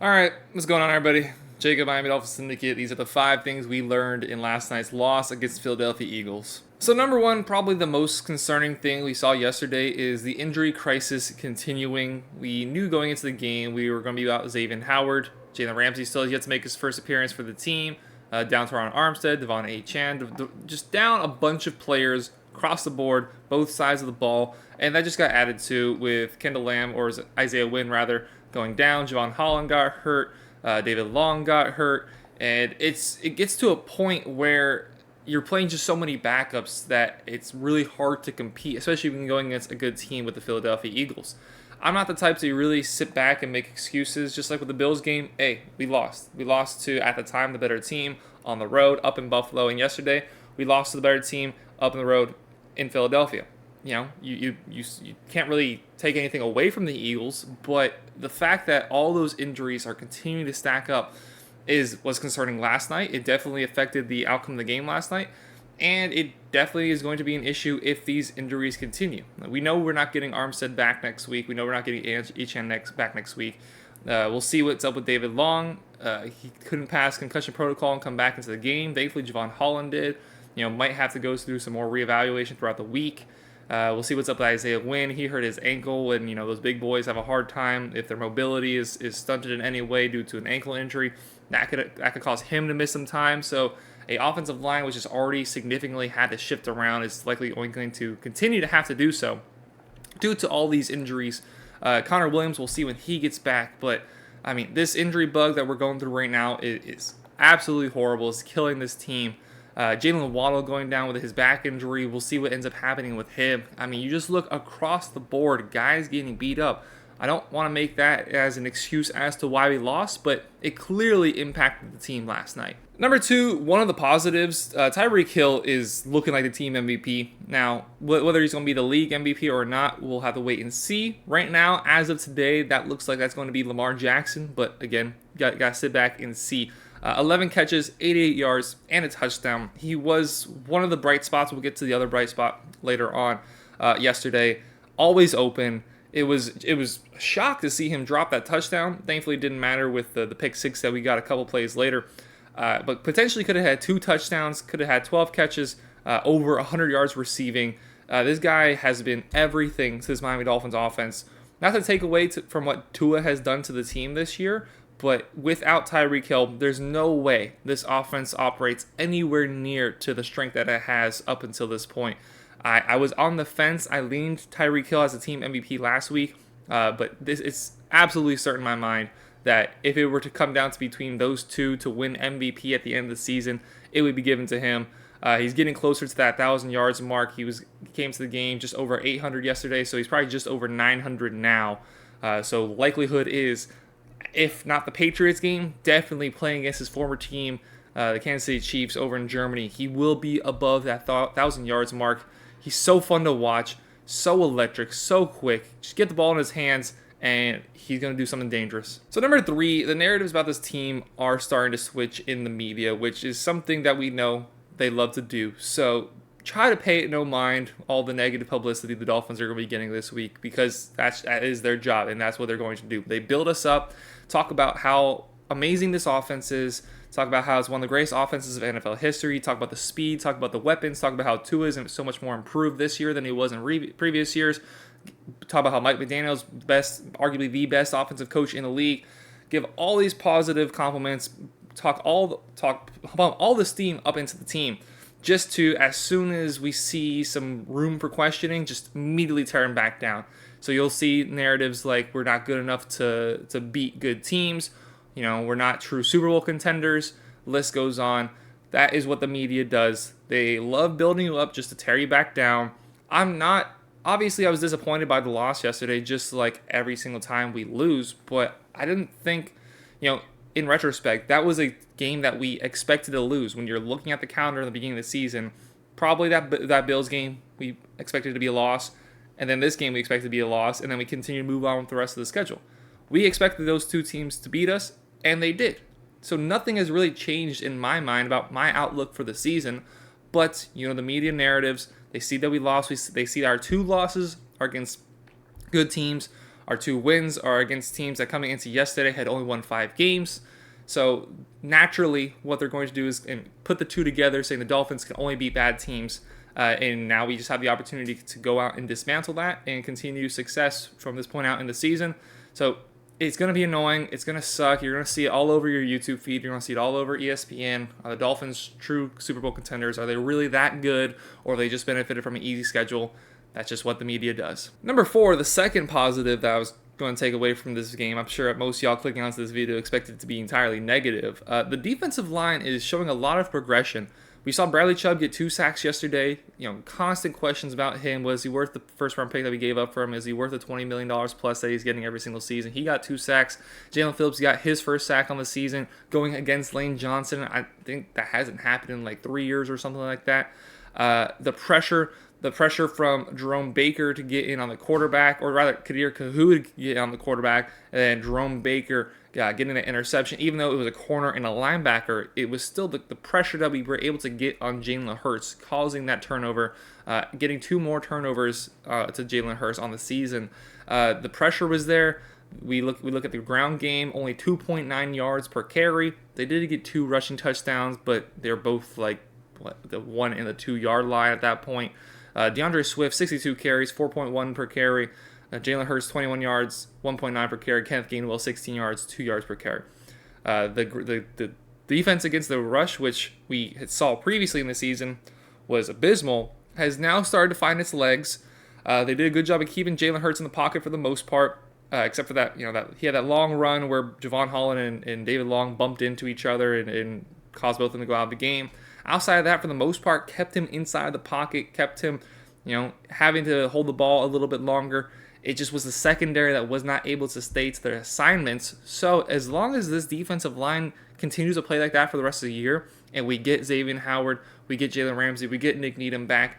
All right, what's going on, everybody? Jacob, Miami Dolphins Syndicate. These are the 5 things we learned in last night's loss against Philadelphia Eagles. So, number one, probably the most concerning thing we saw yesterday is the injury crisis continuing. We knew going into the game we were going to be without Xavier Howard. Jalen Ramsey still has yet to make his first appearance for the team. Down Teron Armstead, Devon Achane, just down a bunch of players across the board, both sides of the ball, and that just got added to with Kendall Lamb, or is it Isaiah Wynn rather, going down. Javon Holland got hurt. David Long got hurt, and it gets to a point where you're playing just so many backups that it's really hard to compete, especially when going against a good team with the Philadelphia Eagles. I'm not the type to really sit back and make excuses, just like with the Bills game. Hey, we lost. We lost to, at the time, the better team on the road up in Buffalo, and yesterday we lost to the better team up on the road in Philadelphia. You know, you can't really take anything away from the Eagles, but the fact that all those injuries are continuing to stack up was concerning last night. It definitely affected the outcome of the game last night, and it definitely is going to be an issue if these injuries continue. We know we're not getting Armstead back next week. We know we're not getting Achane back next week. We'll see what's up with David Long. He couldn't pass concussion protocol and come back into the game. Thankfully, Javon Holland did. Might have to go through some more reevaluation throughout the week. We'll see what's up with Isaiah Wynn. He hurt his ankle, and those big boys have a hard time if their mobility is stunted in any way due to an ankle injury. That could cause him to miss some time. So a offensive line which has already significantly had to shift around is likely going to continue to have to do so due to all these injuries. Connor Williams, we'll see when he gets back, but I mean, this injury bug that we're going through right now is absolutely horrible. It's killing this team. Jalen Waddle going down with his back injury. We'll see what ends up happening with him. I mean, you just look across the board, guys getting beat up. I don't want to make that as an excuse as to why we lost, but it clearly impacted the team last night. Number two, one of the positives, Tyreek Hill is looking like the team MVP. Now, whether he's going to be the league MVP or not, we'll have to wait and see. Right now, as of today, that looks like that's going to be Lamar Jackson, but again, got to sit back and see. 11 catches, 88 yards, and a touchdown. He was one of the bright spots. We'll get to the other bright spot later on yesterday. Always open. It was a shock to see him drop that touchdown. Thankfully, it didn't matter with the pick six that we got a couple plays later. But potentially could have had 2 touchdowns, could have had 12 catches, over 100 yards receiving. This guy has been everything to this Miami Dolphins offense. Not to take away from what Tua has done to the team this year, but without Tyreek Hill, there's no way this offense operates anywhere near to the strength that it has up until this point. I was on the fence. I leaned Tyreek Hill as a team MVP last week, but it's absolutely certain in my mind that if it were to come down to between those two to win MVP at the end of the season, it would be given to him. He's getting closer to that 1,000 yards mark. He came to the game just over 800 yesterday, so he's probably just over 900 now. So likelihood is, if not the Patriots game, definitely playing against his former team, the Kansas City Chiefs over in Germany. He will be above that 1,000 yards mark. He's so fun to watch, so electric, so quick. Just get the ball in his hands, and he's going to do something dangerous. So number 3, the narratives about this team are starting to switch in the media, which is something that we know they love to do. So try to pay it no mind all the negative publicity the Dolphins are going to be getting this week, because that is their job, and that's what they're going to do. They build us up, talk about how amazing this offense is, talk about how it's one of the greatest offenses of NFL history, talk about the speed, talk about the weapons, talk about how Tua is so much more improved this year than he was in previous years, talk about how Mike McDaniel's arguably the best offensive coach in the league. Give all these positive compliments, talk about all the steam up into the team, just to, as soon as we see some room for questioning, just immediately tear them back down. So you'll see narratives like we're not good enough to beat good teams. We're not true Super Bowl contenders. List goes on. That is what the media does. They love building you up just to tear you back down. Obviously, I was disappointed by the loss yesterday, just like every single time we lose. But I didn't think, in retrospect, that was a game that we expected to lose. When you're looking at the calendar in the beginning of the season, probably that Bills game we expected to be a loss, and then this game we expected to be a loss, and then we continue to move on with the rest of the schedule. We expected those two teams to beat us, and they did. So nothing has really changed in my mind about my outlook for the season. But, the media narratives, they see that we lost. They see our 2 losses are against good teams. Our 2 wins are against teams that coming into yesterday had only won 5 games. So naturally, what they're going to do is put the 2 together, saying the Dolphins can only beat bad teams. And now we just have the opportunity to go out and dismantle that and continue success from this point out in the season. So it's going to be annoying. It's going to suck. You're going to see it all over your YouTube feed. You're going to see it all over ESPN. Are the Dolphins true Super Bowl contenders? Are they really that good, or they just benefited from an easy schedule? That's just what the media does. Number 4, the second positive that I was going to take away from this game, I'm sure most of y'all clicking onto this video expected it to be entirely negative. The defensive line is showing a lot of progression. We saw Bradley Chubb get 2 sacks yesterday. Constant questions about him. Was he worth the first-round pick that we gave up for him? Is he worth the $20 million plus that he's getting every single season? He got 2 sacks. Jalen Phillips got his first sack on the season going against Lane Johnson. I think that hasn't happened in like 3 years or something like that. The pressure from Jerome Baker to get in on the quarterback, or rather Kadir Kahu to get on the quarterback, and then Jerome Baker getting an interception. Even though it was a corner and a linebacker, it was still the pressure that we were able to get on Jalen Hurts, causing that turnover, getting 2 more turnovers to Jalen Hurts on the season. The pressure was there. We look at the ground game, only 2.9 yards per carry. They did get 2 rushing touchdowns, but they're both like the 1 and the 2 yard line at that point. DeAndre Swift, 62 carries, 4.1 per carry. Jalen Hurts, 21 yards, 1.9 per carry. Kenneth Gainwell, 16 yards, 2 yards per carry. The defense against the rush, which we had saw previously in the season, was abysmal, has now started to find its legs. They did a good job of keeping Jalen Hurts in the pocket for the most part, except for that, that he had that long run where Javon Holland and David Long bumped into each other and caused both of them to go out of the game. Outside of that, for the most part, kept him inside the pocket, kept him, having to hold the ball a little bit longer. It just was the secondary that was not able to stay to their assignments. So as long as this defensive line continues to play like that for the rest of the year, and we get Xavier Howard, we get Jalen Ramsey, we get Nick Needham back,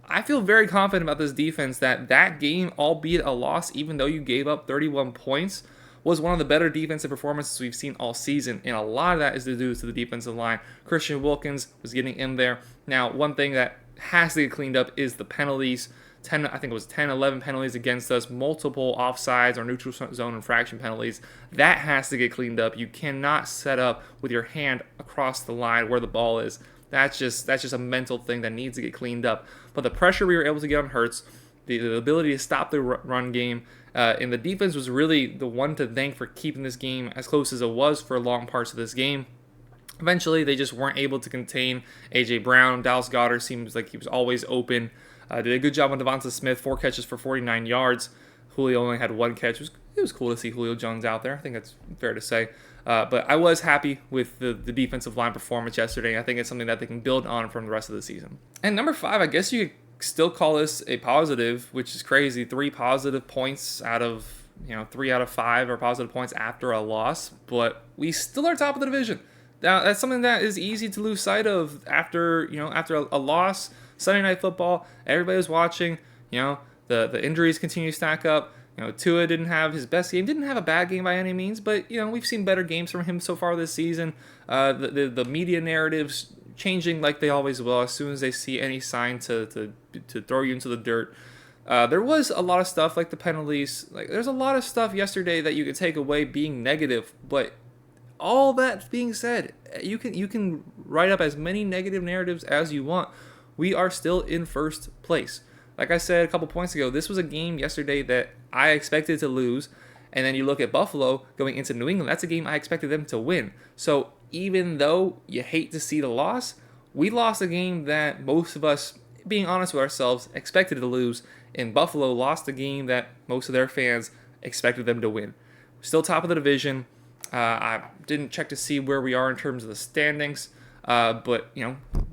I feel very confident about this defense that game, albeit a loss, even though you gave up 31 points, was one of the better defensive performances we've seen all season, and a lot of that is due to the defensive line. Christian Wilkins was getting in there. Now, one thing that has to get cleaned up is the penalties. 11 penalties against us, multiple offsides or neutral zone infraction penalties. That has to get cleaned up. You cannot set up with your hand across the line where the ball is. That's just a mental thing that needs to get cleaned up. But the pressure we were able to get on Hurts, the ability to stop the run game, and the defense was really the one to thank for keeping this game as close as it was for long parts of this game. Eventually, they just weren't able to contain A.J. Brown. Dallas Goedert seems like he was always open. Did a good job on Devonta Smith, 4 catches for 49 yards. Julio only had 1 catch. It was cool to see Julio Jones out there. I think that's fair to say. But I was happy with the defensive line performance yesterday. I think it's something that they can build on from the rest of the season. And number 5, I guess you could still call this a positive, which is crazy. 3 positive points out of 3 out of 5 are positive points after a loss, but we still are top of the division. Now that's something that is easy to lose sight of after a loss. Sunday Night Football, everybody was watching. The injuries continue to stack up. Tua didn't have his best game, didn't have a bad game by any means, but we've seen better games from him so far this season. The media narratives changing like they always will as soon as they see any sign to throw you into the dirt. There was a lot of stuff like the penalties. There's a lot of stuff yesterday that you could take away being negative, but all that being said, you can write up as many negative narratives as you want. We are still in first place. Like I said a couple points ago, this was a game yesterday that I expected to lose, and then you look at Buffalo going into New England, that's a game I expected them to win. So even though you hate to see the loss, we lost a game that most of us, being honest with ourselves, expected to lose, and Buffalo lost a game that most of their fans expected them to win. Still top of the division. I didn't check to see where we are in terms of the standings, but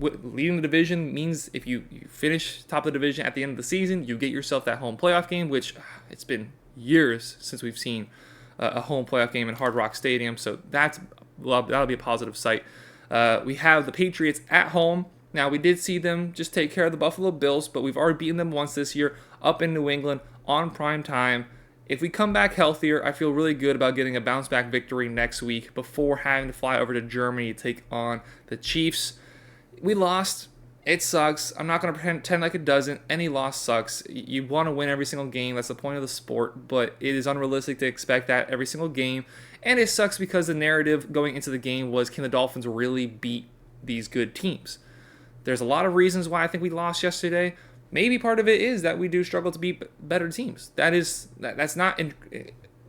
leading the division means if you finish top of the division at the end of the season, you get yourself that home playoff game, which it's been years since we've seen a home playoff game in Hard Rock Stadium, so that'll be a positive sight. We have the Patriots at home. Now, we did see them just take care of the Buffalo Bills, but we've already beaten them once this year up in New England on prime time. If we come back healthier, I feel really good about getting a bounce-back victory next week before having to fly over to Germany to take on the Chiefs. We lost, It sucks. I'm not going to pretend like it doesn't. Any loss sucks. You want to win every single game. That's the point of the sport, but it is unrealistic to expect that every single game. And it sucks because the narrative going into the game was, can the Dolphins really beat these good teams? There's a lot of reasons why I think we lost yesterday. Maybe part of it is that we do struggle to beat better teams. That's not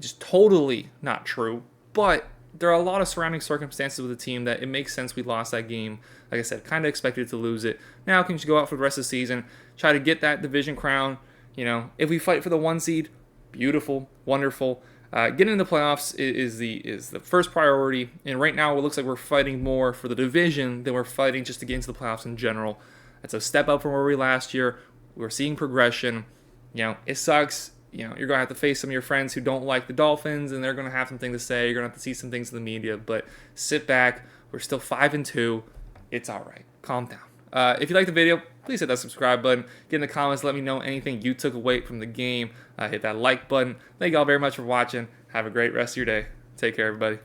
just totally not true, but there are a lot of surrounding circumstances with the team that it makes sense we lost that game. Like I said, kind of expected to lose it. Now can you go out for the rest of the season, try to get that division crown. If we fight for the 1 seed, beautiful, wonderful. Getting in the playoffs is the first priority, and right now it looks like we're fighting more for the division than we're fighting just to get into the playoffs in general. That's a step up from where we were last year. We're seeing progression. It sucks. You're going to have to face some of your friends who don't like the Dolphins, and they're going to have something to say. You're going to have to see some things in the media, but sit back. We're still 5-2. It's all right. Calm down. If you like the video, please hit that subscribe button. Get in the comments. Let me know anything you took away from the game. Hit that like button. Thank you all very much for watching. Have a great rest of your day. Take care, everybody.